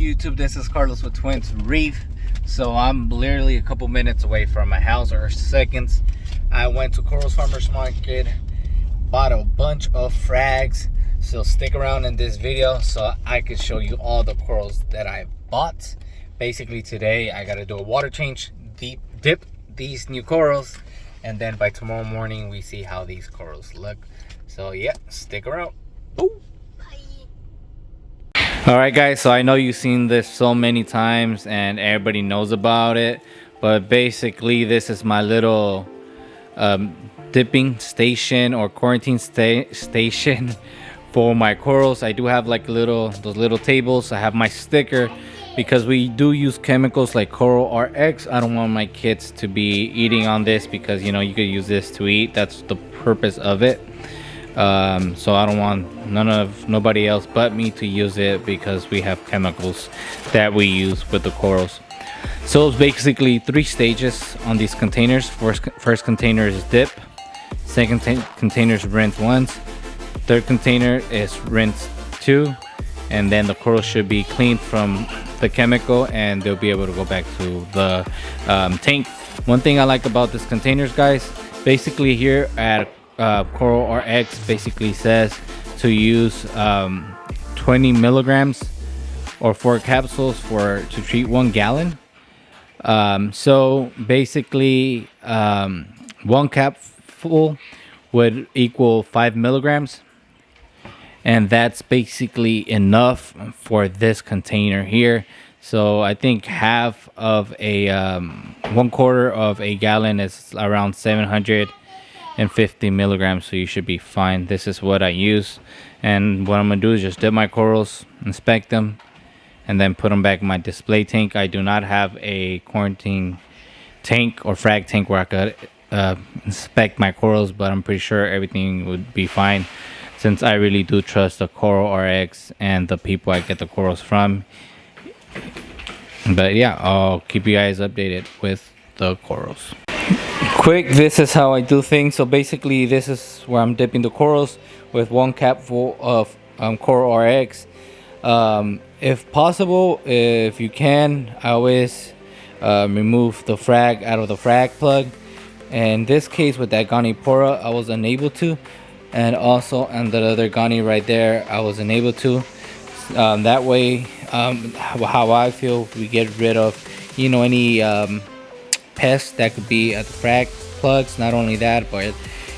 YouTube? This is Carlos with Twins Reef. So I'm literally a couple minutes away from my house, or seconds. I went to Corals Farmers Market, bought a bunch of frags. So stick around in this video so I can show you all the corals that I bought. Basically today I gotta do a water change, dip these new corals, and then by tomorrow morning we see how these corals look. So yeah, stick around. Ooh. All right guys, so I know you've seen this so many times and everybody knows about it, but basically this is my little dipping station or quarantine station for my corals. I do have like those little tables. I have my sticker because we do use chemicals like Coral RX. I don't want my kids to be eating on this because, you know, you could use this to eat. That's the purpose of it. So I don't want nobody else but me to use it because we have chemicals that we use with the corals. So it's basically 3 stages on these containers. First container is dip, second container is rinse once, third container is rinse 2, and then the coral should be cleaned from the chemical and they'll be able to go back to the tank. One thing I like about these containers, guys, basically here at Coral RX basically says to use 20 milligrams or 4 capsules to treat 1 gallon. So basically 1 cap full would equal 5 milligrams, and that's basically enough for this container here. So I think half of a 1/4 of a gallon is around 750 milligrams, so you should be fine. This is what I use, and what I'm gonna do is just dip my corals, inspect them, and then put them back in my display tank. I do not have a quarantine tank or frag tank where I could inspect my corals, but I'm pretty sure everything would be fine since I really do trust the Coral RX and the people I get the corals from. But yeah, I'll keep you guys updated with the corals. Quick, this is how I do things. So basically this is where I'm dipping the corals with 1 cap full of Coral RX. If possible, if you can, I always remove the frag out of the frag plug. In this case with that Ganipora, I was unable to, and also on the other Gani right there, I was unable to. That way, how I feel, we get rid of, you know, any pests that could be at the frag plugs. Not only that, but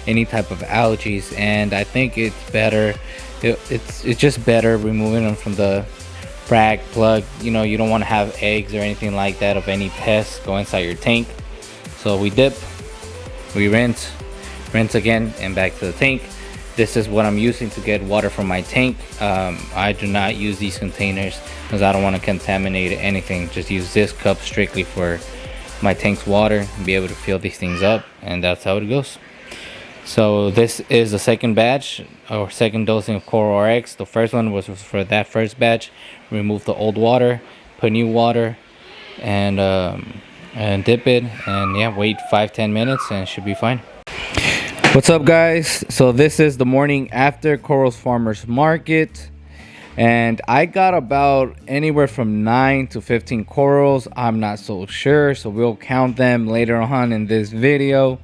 any type of algae. And I think it's better, it's just better removing them from the frag plug. You know, you don't want to have eggs or anything like that of any pests go inside your tank. So we dip, we rinse again, and back to the tank. This is what I'm using to get water from my tank. I do not use these containers because I don't want to contaminate anything. Just use this cup strictly for my tank's water and be able to fill these things up, and that's how it goes. So this is the second batch or second dosing of Coral RX. The first one was for that first batch. Remove the old water, put new water, and dip it, and yeah, wait 5-10 minutes and it should be fine. What's up guys? So this is the morning after Corals Farmers Market, and I got about anywhere from 9 to 15 corals. I'm not so sure, so we'll count them later on in this video.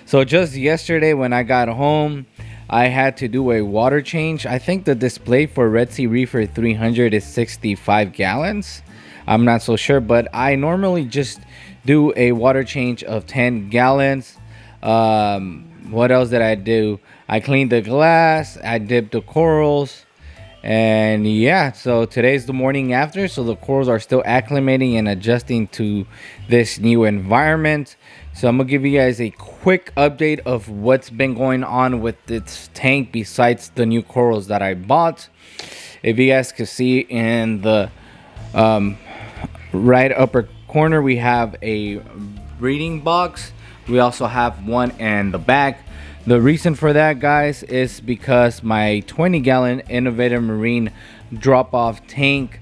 So just yesterday when I got home, I had to do a water change. I think the display for Red Sea Reefer 300 is 65 gallons. I'm not so sure, but I normally just do a water change of 10 gallons. What else did I do? I cleaned the glass, I dipped the corals, and yeah, so today's the morning after, so the corals are still acclimating and adjusting to this new environment. So I'm gonna give you guys a quick update of what's been going on with this tank besides the new corals that I bought. If you guys can see in the right upper corner, we have a breeding box. We also have one in the back. The reason for that, guys, is because my 20-gallon Innovative Marine drop-off tank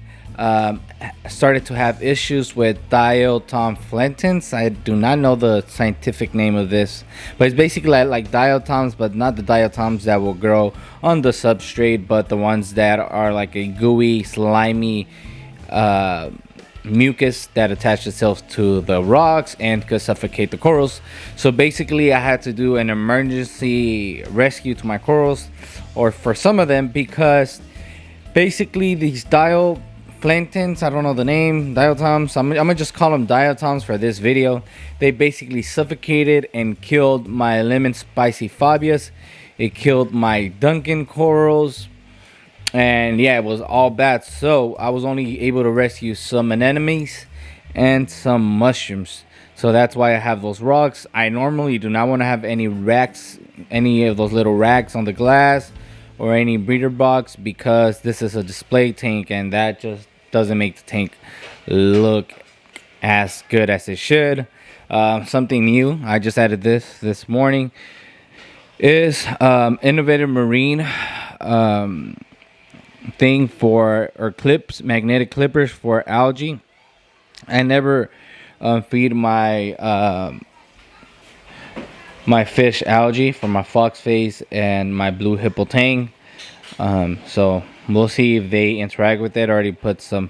started to have issues with diatomflentins. I do not know the scientific name of this, but it's basically like diatoms, but not the diatoms that will grow on the substrate, but the ones that are like a gooey, slimy mucus that attached itself to the rocks and could suffocate the corals. So basically I had to do an emergency rescue to my corals, or for some of them, because basically these diaplanktons, I don't know the name, diatoms, I'm gonna just call them diatoms for this video. They basically suffocated and killed my lemon spicy phobias. It killed my Duncan corals, and yeah, it was all bad. So I was only able to rescue some anemones and some mushrooms. So that's why I have those rocks. I normally do not want to have any racks, any of those little racks on the glass, or any breeder box, because this is a display tank and that just doesn't make the tank look as good as it should. Something new I just added this morning is innovative marine thing for, or clips, magnetic clippers for algae. I never feed my my fish algae for my fox face and my blue hippo tang. So we'll see if they interact with it. I already put some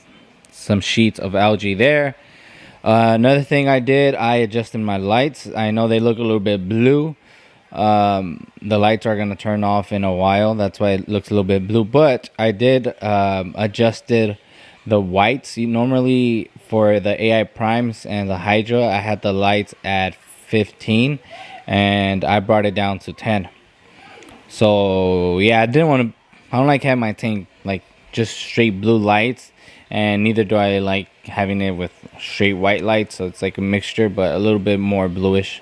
sheets of algae there. Another thing I did, I adjusted my lights. I know they look a little bit blue. The lights are going to turn off in a while. That's why it looks a little bit blue. But I did adjusted the whites. Normally for the AI primes and the Hydra, I had the lights at 15 and I brought it down to 10. So yeah, I don't like having my tank like just straight blue lights, and neither do I like having it with straight white lights. So it's like a mixture, but a little bit more bluish.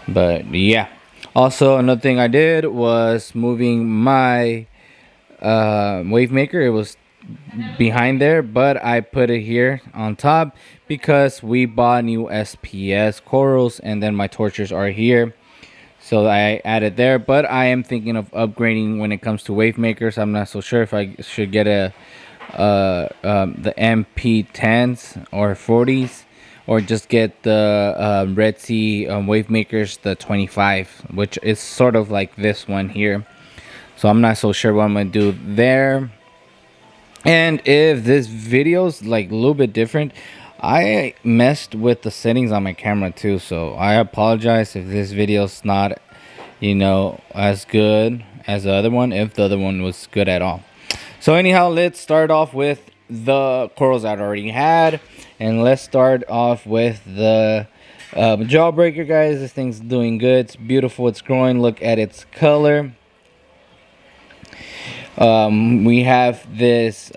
But yeah, also another thing I did was moving my wave maker. It was behind there, but I put it here on top because we bought new SPS corals, and then my torches are here, so I added there. But I am thinking of upgrading when it comes to wave makers. I'm not so sure if I should get the MP10s or 40s, or just get the Red Sea wave makers, the 25, which is sort of like this one here. So I'm not so sure what I'm gonna do there. And if this video's like a little bit different, I messed with the settings on my camera too, so I apologize if this video's not, you know, as good as the other one, if the other one was good at all. So anyhow, let's start off with the corals I already had, and let's start off with the jawbreaker, guys. This thing's doing good. It's beautiful. It's growing. Look at its color. We have this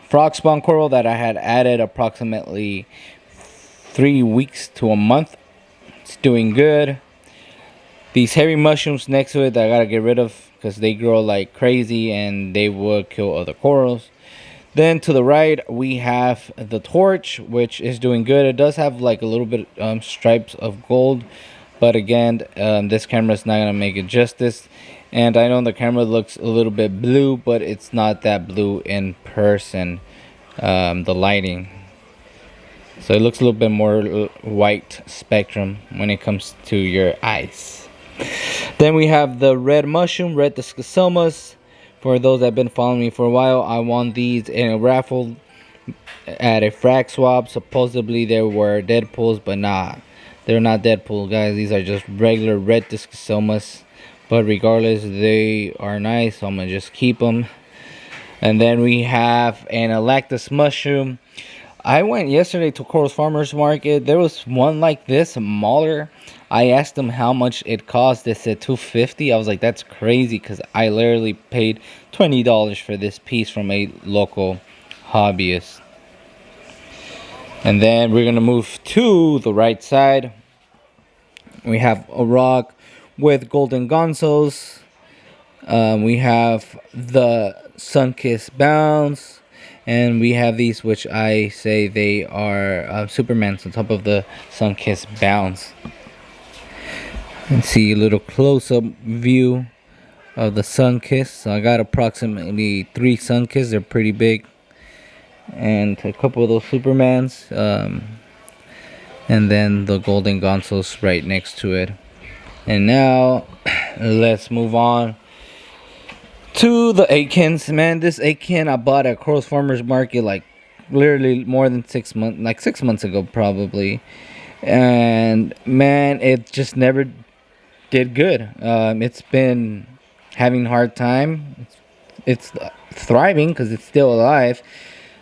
frog spawn coral that I had added approximately 3 weeks to a month. It's doing good. These hairy mushrooms next to it that I gotta get rid of because they grow like crazy and they would kill other corals. Then to the right we have the torch, which is doing good. It does have like a little bit stripes of gold, but again, this camera is not gonna make it justice. And I know the camera looks a little bit blue, but it's not that blue in person, the lighting. So it looks a little bit more white spectrum when it comes to your eyes. Then we have the red mushroom, red discosomas. For those that have been following me for a while, I won these in a raffle at a frag swap. Supposedly there were Deadpools, but nah, they're not Deadpool, guys. These are just regular red discosomas. But regardless, they are nice, so I'm gonna just keep them. And then we have an Alactus mushroom. I went yesterday to Corals Farmers Market. There was one like this, smaller. I asked them how much it cost. They said $2.50. I was like, that's crazy, because I literally paid $20 for this piece from a local hobbyist. And then we're gonna move to the right side. We have a rock with golden gonzos. We have the sun-kissed bounce, and we have these, which I say they are Supermans on top of the sun-kissed bounce. Let's see a little close-up view of the sun-kiss. So I got approximately 3 sun-kiss. They're pretty big, and a couple of those Supermans, and then the golden gonzos right next to it. And now let's move on to the Akins. Man, this Akin I bought at Corals Farmers Market like literally more than 6 months, like 6 months ago probably, and man, it just never did good. It's been having a hard time. It's thriving because it's still alive,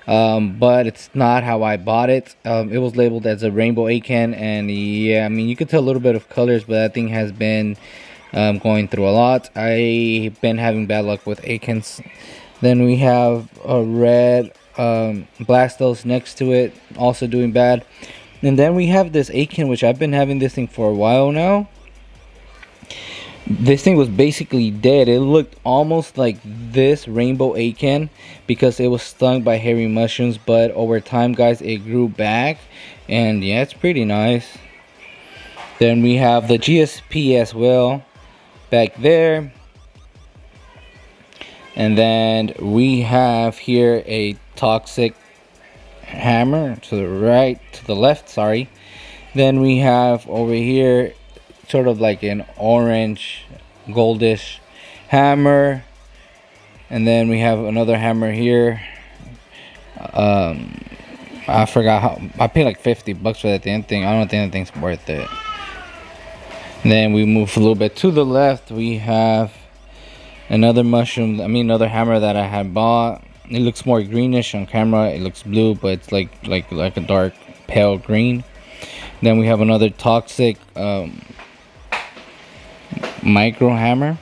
but it's not how I bought it. It was labeled as a rainbow acan, and yeah, I mean, you could tell a little bit of colors, but that thing has been going through a lot. I've been having bad luck with acans. Then we have a red Blastos next to it, also doing bad. And then we have this acan, which I've been having this thing for a while now. This thing was basically dead. It looked almost like this rainbow acan because it was stung by hairy mushrooms, but over time, guys, it grew back, and yeah, it's pretty nice. Then we have the GSP as well back there, and then we have here a toxic hammer to the left, sorry. Then we have over here sort of like an orange goldish hammer, and then we have another hammer here. I forgot how I paid like $50 for that damn thing. I don't think that thing's worth it. And then we move a little bit to the left. We have another another hammer that I had bought. It looks more greenish on camera. It looks blue, but it's like a dark pale green. Then we have another toxic micro hammer,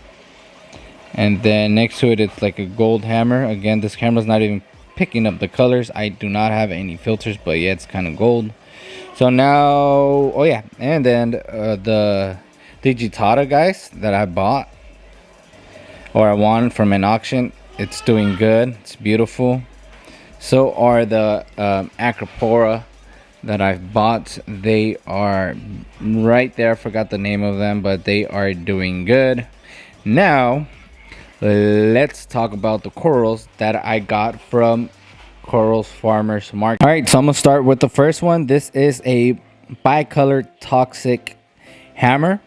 and then next to it, it's like a gold hammer. Again, this camera's not even picking up the colors. I do not have any filters, but yeah, it's kind of gold. So now, oh yeah, and then the Digitata, guys, that I bought or I won from an auction, it's doing good. It's beautiful. So are the Acropora that I've bought. They are right there. I forgot the name of them, but they are doing good. Now let's talk about the corals that I got from Corals Farmers Market. All right, so I'm gonna start with the first one. This is a bicolor toxic hammer.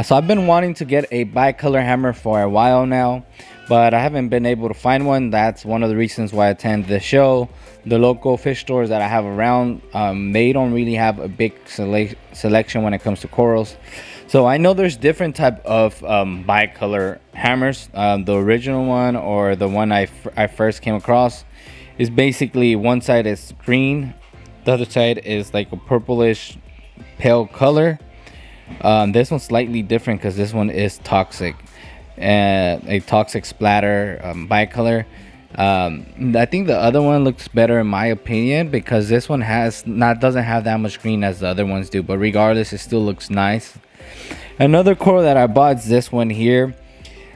So I've been wanting to get a bicolor hammer for a while now, but I haven't been able to find one. That's one of the reasons why I attend the show. The local fish stores that I have around, they don't really have a big selection when it comes to corals. So I know there's different type of bicolor hammers. The original one, or the one I first came across, is basically one side is green, the other side is like a purplish pale color. This one's slightly different because this one is toxic, a toxic splatter bicolor. I think the other one looks better in my opinion because this one doesn't have that much green as the other ones do, but regardless, it still looks nice. Another coral that I bought is this one here.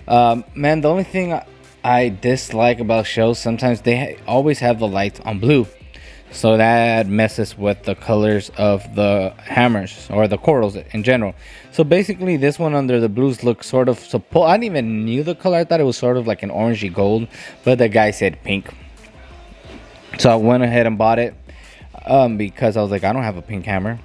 Man, the only thing I dislike about shows, sometimes they always have the lights on blue, so that messes with the colors of the hammers or the corals in general. So basically, this one under the blues looks sort of I didn't even knew the color. I thought it was sort of like an orangey gold, but the guy said pink, so I went ahead and bought it because I was like, I don't have a pink hammer.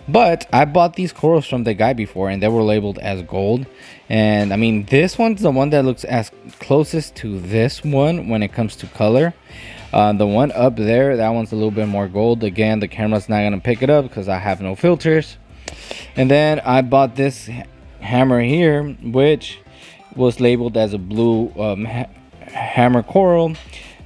But I bought these corals from the guy before, and they were labeled as gold. And I mean, this one's the one that looks as closest to this one when it comes to color. The one up there, that one's a little bit more gold. Again, the camera's not gonna pick it up because I have no filters. And then I bought this hammer here, which was labeled as a blue hammer coral.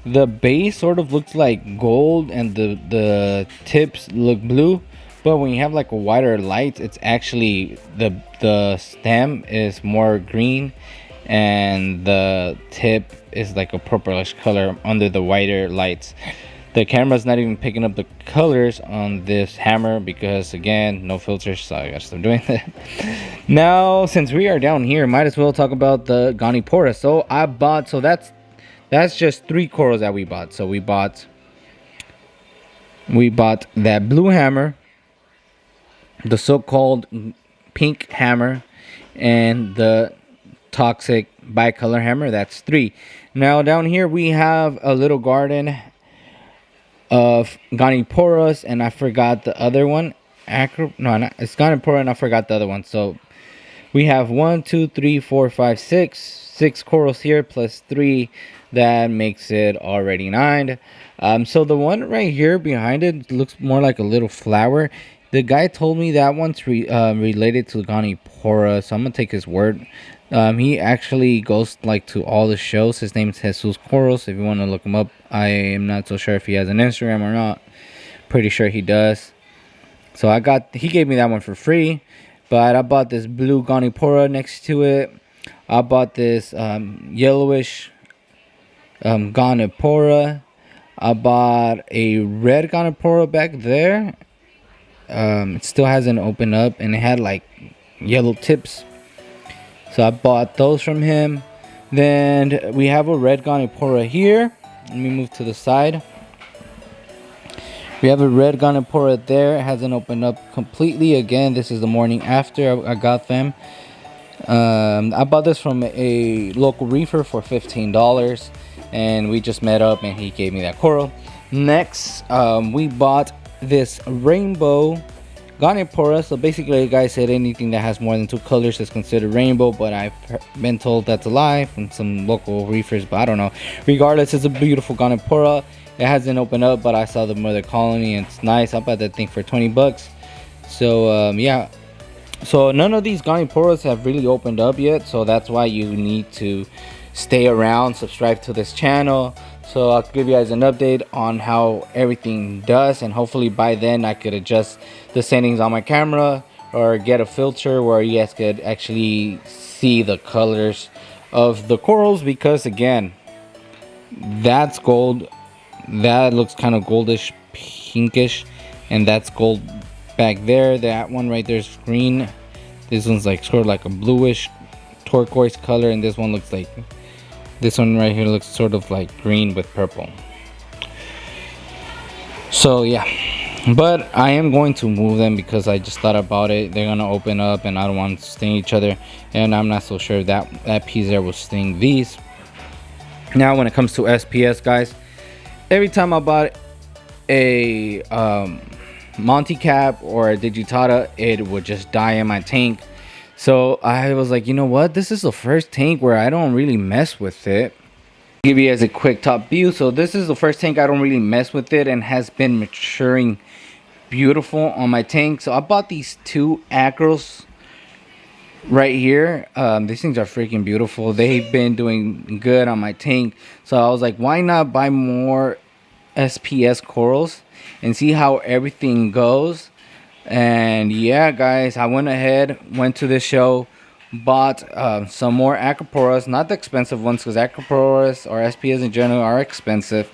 The base sort of looks like gold, and the tips look blue. But when you have like a wider light, it's actually the stem is more green, and the tip is like a purplish color under the wider lights. The camera's not even picking up the colors on this hammer because, again, no filters, so I gotta stop doing that. Now, since we are down here, might as well talk about the Ganipora. So I bought, that's just 3 corals that we bought. So we bought that blue hammer, the so-called pink hammer, and the toxic bicolor hammer. That's 3. Now down here we have a little garden of Goniporas, and I forgot the other one. It's Ganipora, and I forgot the other one. So we have 1, 2, 3, 4, 5, 6 corals here plus 3. That makes it already 9. So the one right here behind it looks more like a little flower. The guy told me that one's related to Ganipora, so I'm gonna take his word. He actually goes like to all the shows. His name is Jesus Corals. If you want to look him up, I am not so sure if he has an Instagram or not. Pretty sure he does. So he gave me that one for free. But I bought this blue Ganipora next to it. I bought this yellowish Ganipora. I bought a red Ganipora back there. It still hasn't opened up, and it had like yellow tips. So I bought those from him. Then we have a red Ganipora here. Let me move to the side. We have a red Ganipora there. It hasn't opened up completely. Again, this is the morning after I got them. I bought this from a local reefer for $15, and we just met up and he gave me that coral. Next, we bought this rainbow Ganipora. So basically, the guy said anything that has more than 2 colors is considered rainbow, but I've been told that's a lie from some local reefers, but I don't know. Regardless, it's a beautiful Ganipora. It hasn't opened up, but I saw the mother colony and it's nice. I bought that thing for $20. So yeah, so none of these Ganiporas have really opened up yet, so that's why you need to stay around, subscribe to this channel, so I'll give you guys an update on how everything does, and hopefully by then I could adjust the settings on my camera or get a filter where you guys could actually see the colors of the corals, because again, that's gold, that looks kind of goldish pinkish, and that's gold back there. That one right there is green. This one's like sort of like a bluish turquoise color, and this one looks like, this one right here looks sort of like green with purple. So yeah, but I am going to move them because I just thought about it. They're gonna open up and I don't want to sting each other, and I'm not so sure that piece there will sting these. Now when it comes to SPS, guys, every time I bought a Monty Cap or a Digitata, it would just die in my tank. So I was like, you know what, this is the first tank where I don't really mess with it. Give you guys a quick top view. So this is the first tank I don't really mess with it, and has been maturing beautiful on my tank. So I bought these 2 acros right here. These things are freaking beautiful. They've been doing good on my tank, so I was like, why not buy more SPS corals and see how everything goes. And yeah, guys, I went ahead, went to this show, bought some more acroporas, not the expensive ones, because acroporas or SPS in general are expensive.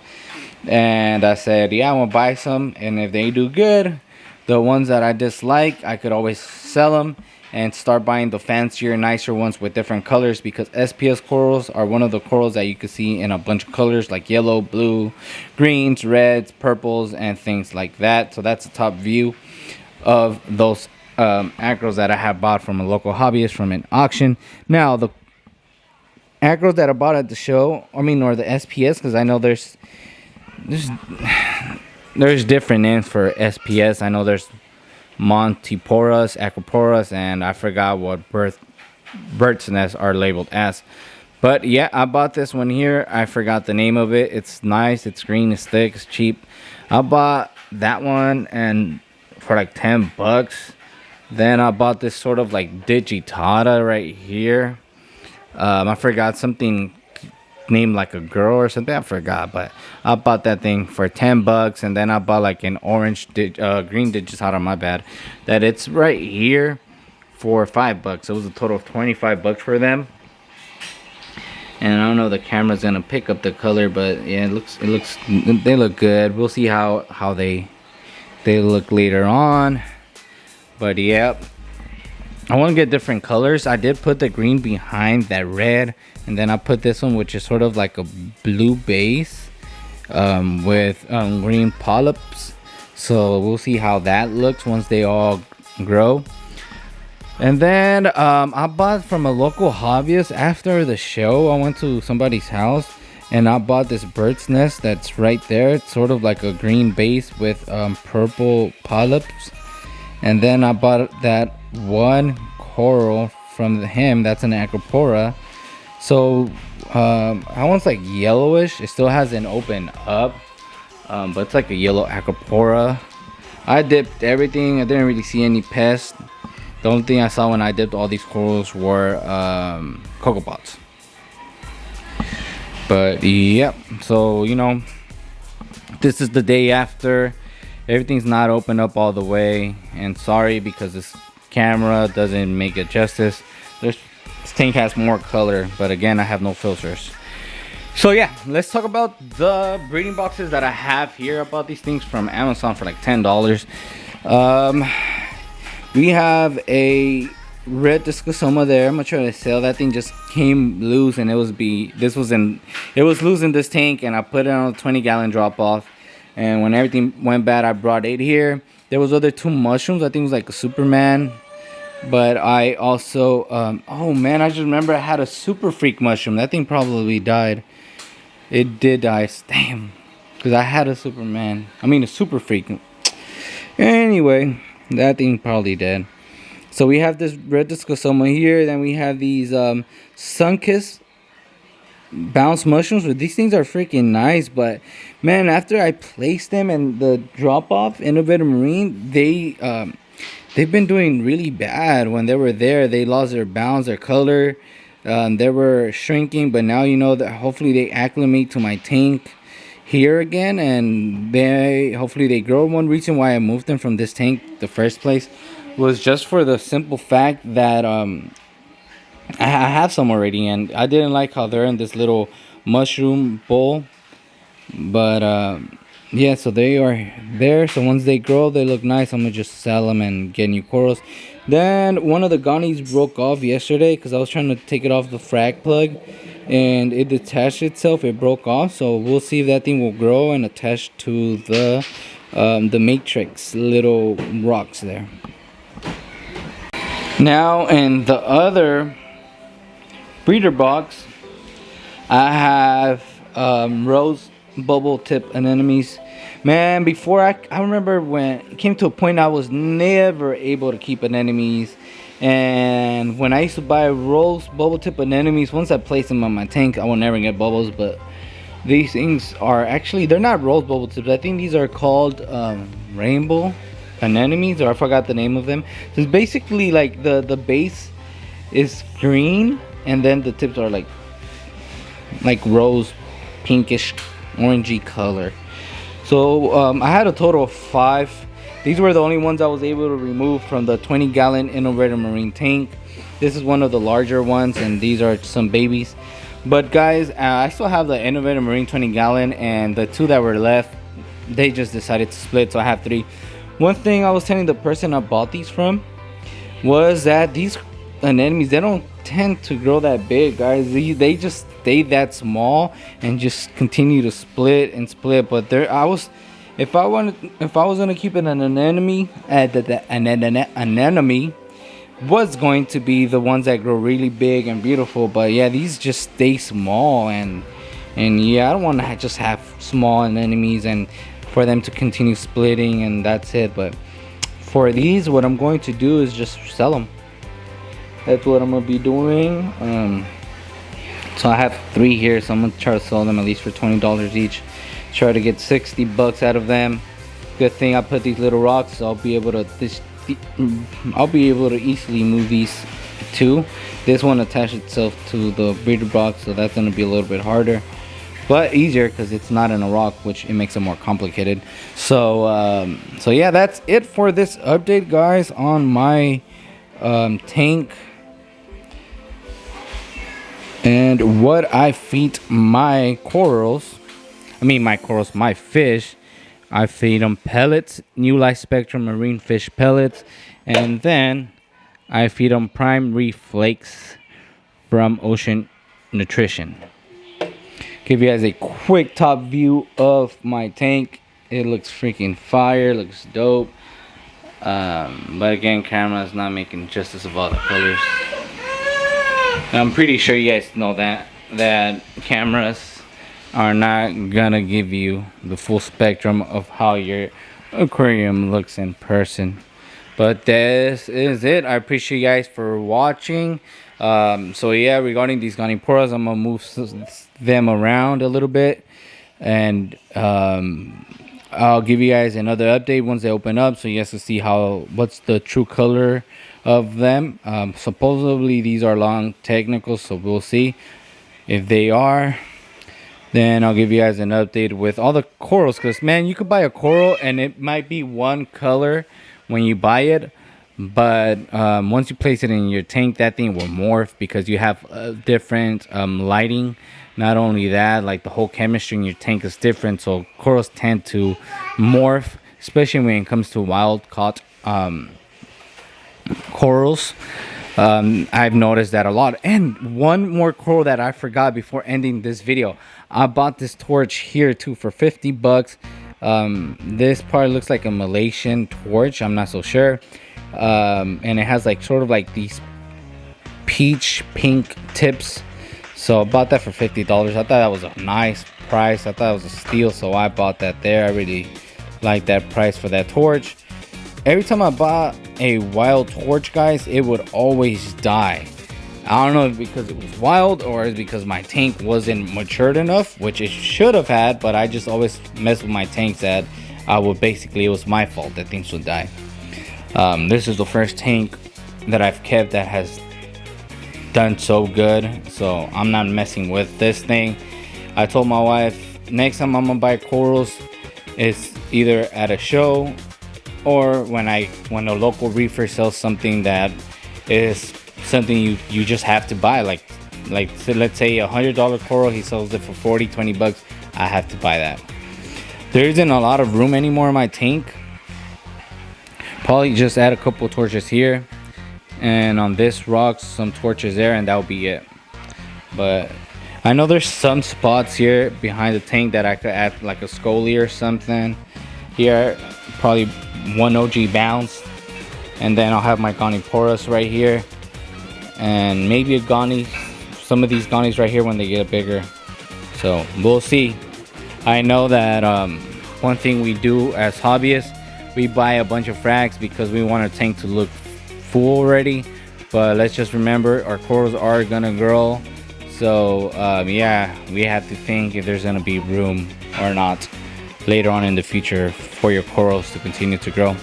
And I said, yeah, I'm gonna buy some, and if they do good, the ones that I dislike, I could always sell them and start buying the fancier, nicer ones with different colors, because SPS corals are one of the corals that you can see in a bunch of colors like yellow, blue, greens, reds, purples, and things like that. So that's the top view of those acros that I have bought from a local hobbyist from an auction. Now the acros that I bought at the show, or the SPS, because I know there's different names for SPS. I know there's Montiporas, Acroporas, and I forgot what bird's nests are labeled as. But yeah, I bought this one here. I forgot the name of it. It's nice, it's green, it's thick, it's cheap. I bought that one and for like $10. Then I bought this sort of like Digitata right here. I forgot something named like a girl or something, I forgot, but I bought that thing for $10. And then I bought like an orange green Digitata, my bad, that it's right here for $5. It was a total of $25 for them. And I don't know if the camera's gonna pick up the color, but yeah, they look good. We'll see how they look later on. But yeah, I want to get different colors. I did put the green behind that red, and then I put this one, which is sort of like a blue base with green polyps. So we'll see how that looks once they all grow. And then I bought from a local hobbyist after the show. I went to somebody's house and I bought this bird's nest that's right there. It's sort of like a green base with purple polyps. And then I bought that one coral from him. That's an acropora. So that one's like yellowish. It still hasn't opened up, but it's like a yellow acropora. I dipped everything. I didn't really see any pests. The only thing I saw when I dipped all these corals were cocoa pods. But yeah, so you know, this is the day after. Everything's not open up all the way, and sorry because this camera doesn't make it justice. This tank has more color, but again, I have no filters. So yeah, let's talk about the breeding boxes that I have here. I bought these things from Amazon for like $10. We have a red discosoma there. I'm gonna try to sell that thing. Just came loose, and it was loose in this tank, and I put it on a 20-gallon drop off. And when everything went bad, I brought it here. There was other 2 mushrooms. I think it was like a Superman. But I also oh man, I just remember I had a super freak mushroom. That thing probably died. It did die. Damn, because I had a Superman. I mean a super freak. Anyway, that thing probably dead. So we have this red discosoma here. Then we have these sun-kissed bounce mushrooms. But these things are freaking nice. But man, after I placed them in the drop-off Innovative Marine, they've been doing really bad. When they were there, they lost their bounce, their color. They were shrinking, but now you know that hopefully they acclimate to my tank here again, and hopefully they grow. One reason why I moved them from this tank the first place was just for the simple fact that I have some already, and I didn't like how they're in this little mushroom bowl. But yeah, so they are there. So once they grow, they look nice. I'm gonna just sell them and get new corals. Then one of the gonnies broke off yesterday because I was trying to take it off the frag plug, and it detached itself. It broke off. So we'll see if that thing will grow and attach to the matrix little rocks there. Now in the other breeder box, I have rose bubble tip anemones. Man, before I remember when it came to a point I was never able to keep anemones, and when I used to buy rose bubble tip anemones, once I placed them on my tank, I will never get bubbles. But these things are actually, they're not rose bubble tips. I think these are called rainbow anemones, or I forgot the name of them. So it's basically like the base is green, and then the tips are like rose pinkish orangey color. So I had a total of 5. These were the only ones I was able to remove from the 20-gallon Innovative Marine tank. This is one of the larger ones, and these are some babies. But guys, I still have the Innovative Marine 20-gallon, and the 2 that were left, they just decided to split, so I have 3. One thing I was telling the person I bought these from was that these anemones, they don't tend to grow that big, guys. They just stay that small and just continue to split and split. But if I was gonna keep it an anemone, an anemone was going to be the ones that grow really big and beautiful. But yeah, these just stay small, and yeah, I don't want to just have small anemones and for them to continue splitting and that's it. But for these, what I'm going to do is just sell them. That's what I'm gonna be doing. So I have 3 here, so I'm gonna try to sell them at least for $20 each. Try to get 60 bucks out of them. Good thing I put these little rocks, so I'll be able to easily move these 2. This one attached itself to the breeder box, so that's gonna be a little bit harder, but easier because it's not in a rock, which it makes it more complicated. So so yeah, that's it for this update, guys, on my tank and what I feed my corals. My fish. I feed them pellets, New Life Spectrum marine fish pellets, and then I feed them prime reef flakes from Ocean Nutrition. Give you guys a quick top view of my tank. It looks freaking fire, looks dope. But again, camera is not making justice of all the colors. I'm pretty sure you guys know that cameras are not gonna give you the full spectrum of how your aquarium looks in person. But this is it. I appreciate you guys for watching. So yeah, regarding these Goniporas, I'm gonna move them around a little bit, and I'll give you guys another update once they open up, so you guys can see what's the true color of them. Supposedly these are long technicals, so we'll see if they are. Then I'll give you guys an update with all the corals, because man, you could buy a coral and it might be one color when you buy it, but once you place it in your tank, that thing will morph because you have different lighting. Not only that, like the whole chemistry in your tank is different, so corals tend to morph, especially when it comes to wild caught corals. I've noticed that a lot. And one more coral that I forgot before ending this video, I bought this torch here too for 50 bucks. This part looks like a Malaysian torch, I'm not so sure. And it has like sort of like these peach pink tips, so I bought that for $50. I thought that was a nice price. I thought it was a steal, so I bought that there. I really like that price for that torch. Every time I bought a wild torch, guys, it would always die. I don't know if because it was wild or it's because my tank wasn't matured enough, which it should have had, but I just always mess with my tanks that it was my fault that things would die. This is the first tank that I've kept that has done so good, so I'm not messing with this thing. I told my wife next time I'm gonna buy corals, it's either at a show or when a local reefer sells something that is something you just have to buy, like so let's say $100 coral, he sells it for 40-20 bucks, I have to buy that. There isn't a lot of room anymore in my tank. Probably just add a couple torches here, and on this rock some torches there, and that'll be it. But I know there's some spots here behind the tank that I could add like a scully or something. Here probably one OG bounce, and then I'll have my Goniporas right here, and maybe a Goni, some of these Gonis right here when they get bigger. So we'll see. I know that one thing we do as hobbyists, we buy a bunch of frags because we want our tank to look full already, but let's just remember our corals are gonna grow, so yeah, we have to think if there's gonna be room or not later on in the future for your corals to continue to grow.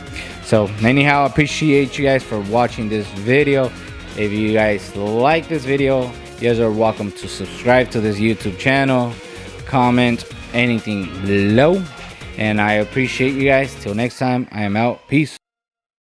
So anyhow, I appreciate you guys for watching this video. If you guys like this video, you guys are welcome to subscribe to this YouTube channel, comment anything below, and I appreciate you guys. Till next time, I am out. Peace.